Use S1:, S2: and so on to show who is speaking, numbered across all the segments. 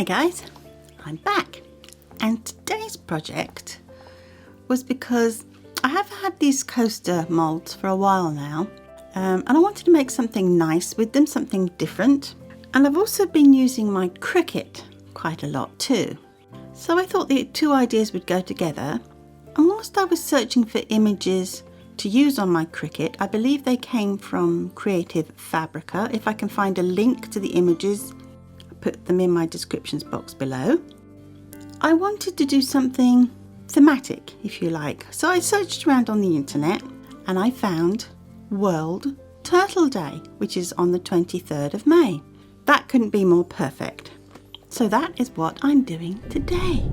S1: Hi guys, I'm back, and today's project was because I have had these coaster molds for a while now, and I wanted to make something nice with them, something different. And I've also been using my Cricut quite a lot too. So I thought the two ideas would go together, and whilst I was searching for images to use on my Cricut, I believe they came from Creative Fabrica. If I can find a link to the images, put them in my descriptions box below. I wanted to do something thematic, if you like. So I searched around on the internet and I found World Turtle Day, which is on the 23rd of May. That couldn't be more perfect. So that is what I'm doing today.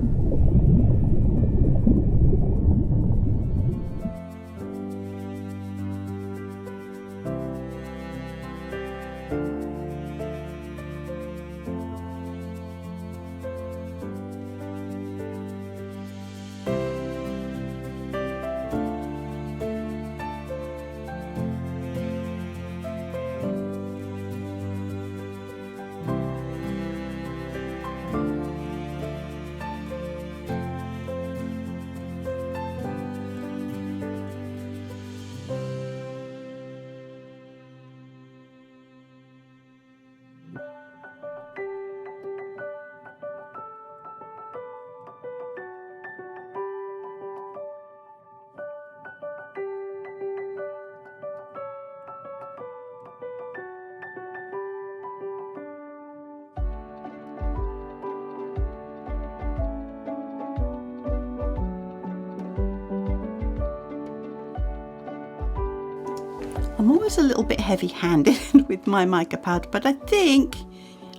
S1: I'm always a little bit heavy-handed with my mica powder, but I think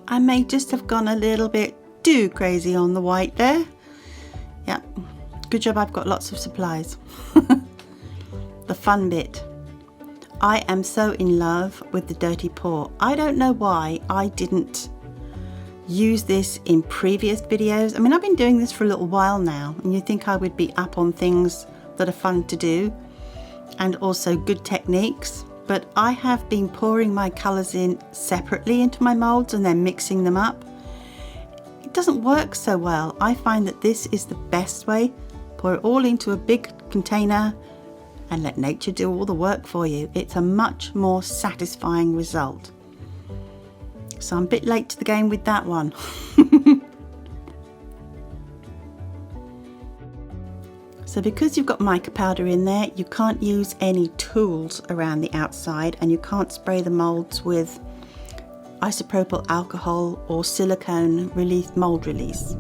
S1: I may just have gone a little bit too crazy on the white there. Yeah, good job I've got lots of supplies. The fun bit. I am so in love with the dirty pour. I don't know why I didn't use this in previous videos. I mean, I've been doing this for a little while now, and you'd think I would be up on things that are fun to do and also good techniques, but I have been pouring my colours in separately into my moulds and then mixing them up. It doesn't work so well. I find that this is the best way. Pour it all into a big container and let nature do all the work for you. It's a much more satisfying result. So I'm a bit late to the game with that one. So because you've got mica powder in there, you can't use any tools around the outside, and you can't spray the molds with isopropyl alcohol or silicone mold release.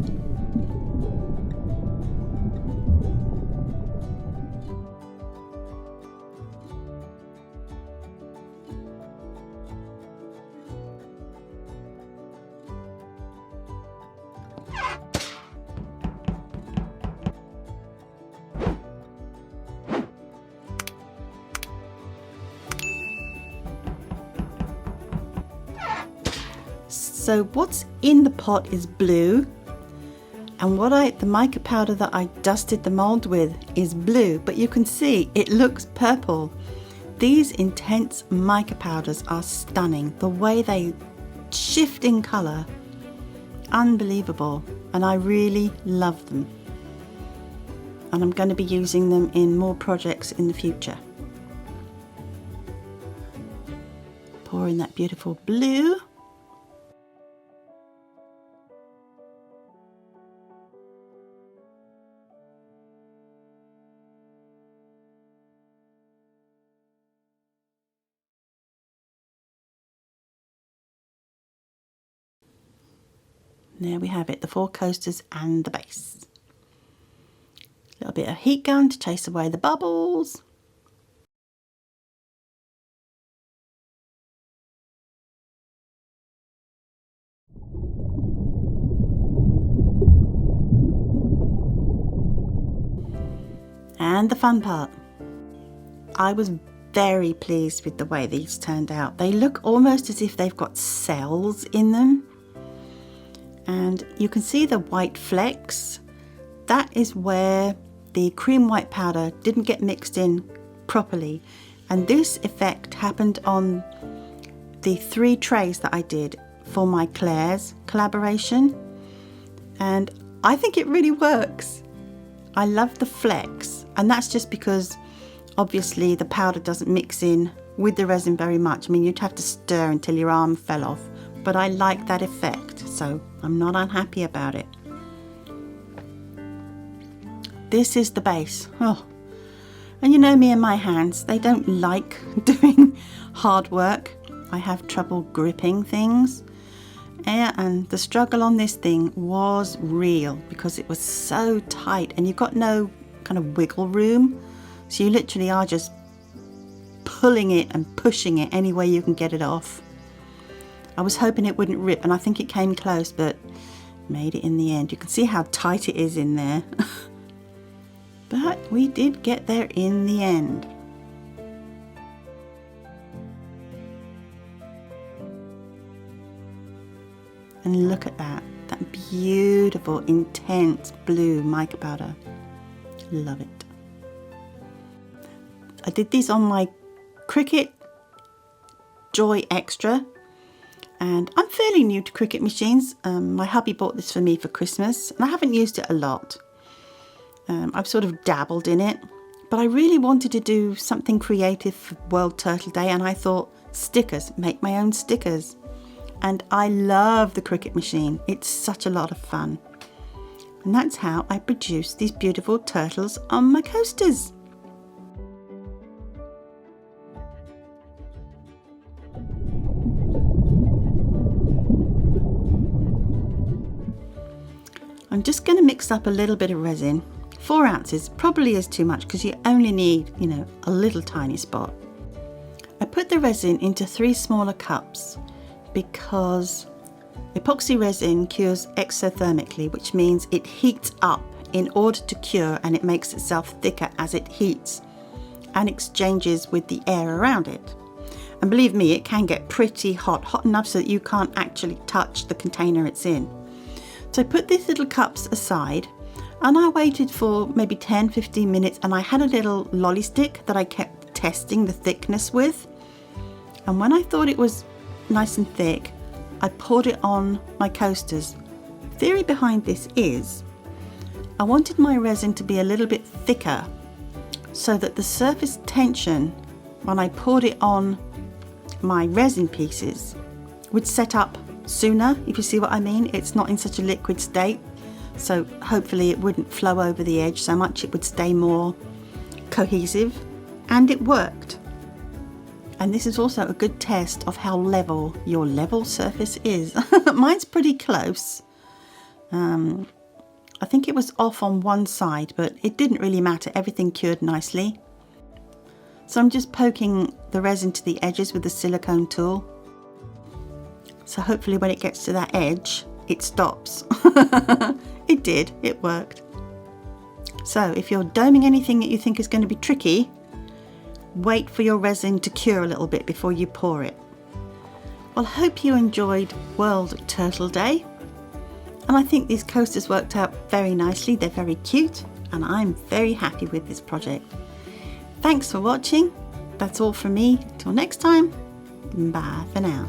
S1: So what's in the pot is blue, and the mica powder that I dusted the mold with is blue, but you can see it looks purple. These intense mica powders are stunning. The way they shift in colour, unbelievable, and I really love them. And I'm going to be using them in more projects in the future. Pour in that beautiful blue. There we have it, the four coasters and the base. A little bit of heat gun to chase away the bubbles. And the fun part. I was very pleased with the way these turned out. They look almost as if they've got cells in them. And you can see the white flecks. That is where the cream white powder didn't get mixed in properly, and this effect happened on the 3 trays that I did for my Claire's collaboration. and I think it really works. I love the flecks, and that's just because obviously the powder doesn't mix in with the resin very much. I mean, you'd have to stir until your arm fell off, but I like that effect, so I'm not unhappy about it. This is the base. Oh, and you know me and my hands, they don't like doing hard work. I have trouble gripping things. Yeah, and the struggle on this thing was real because it was so tight and you've got no kind of wiggle room. So you literally are just pulling it and pushing it any way you can get it off. I was hoping it wouldn't rip, and I think it came close, but made it in the end. You can see how tight it is in there. But we did get there in the end. And look at that beautiful, intense blue mica powder. Love it. I did these on my Cricut Joy Xtra, and I'm fairly new to Cricut machines. My hubby bought this for me for Christmas, and I haven't used it a lot. I've sort of dabbled in it, but I really wanted to do something creative for World Turtle Day, and I thought, stickers, make my own stickers. And I love the Cricut machine. It's such a lot of fun. And that's how I produced these beautiful turtles on my coasters. I'm just going to mix up a little bit of resin. 4 ounces probably is too much because you only need, you know, a little tiny spot. I put the resin into 3 smaller cups because epoxy resin cures exothermically, which means it heats up in order to cure, and it makes itself thicker as it heats and exchanges with the air around it. And believe me, it can get pretty hot, hot enough so that you can't actually touch the container it's in. So I put these little cups aside, and I waited for maybe 10-15 minutes, and I had a little lolly stick that I kept testing the thickness with. And when I thought it was nice and thick, I poured it on my coasters. The theory behind this is I wanted my resin to be a little bit thicker so that the surface tension when I poured it on my resin pieces would set up sooner, if you see what I mean. It's not in such a liquid state, so hopefully it wouldn't flow over the edge so much, it would stay more cohesive, and it worked. And this is also a good test of how level your level surface is. Mine's pretty close. I think it was off on one side, but it didn't really matter. Everything cured nicely. So I'm just poking the resin to the edges with the silicone tool. So hopefully when it gets to that edge, it stops. It did, it worked. So if you're doming anything that you think is going to be tricky, wait for your resin to cure a little bit before you pour it. Well, I hope you enjoyed World Turtle Day. And I think these coasters worked out very nicely. They're very cute, and I'm very happy with this project. Thanks for watching. That's all from me. Till next time, bye for now.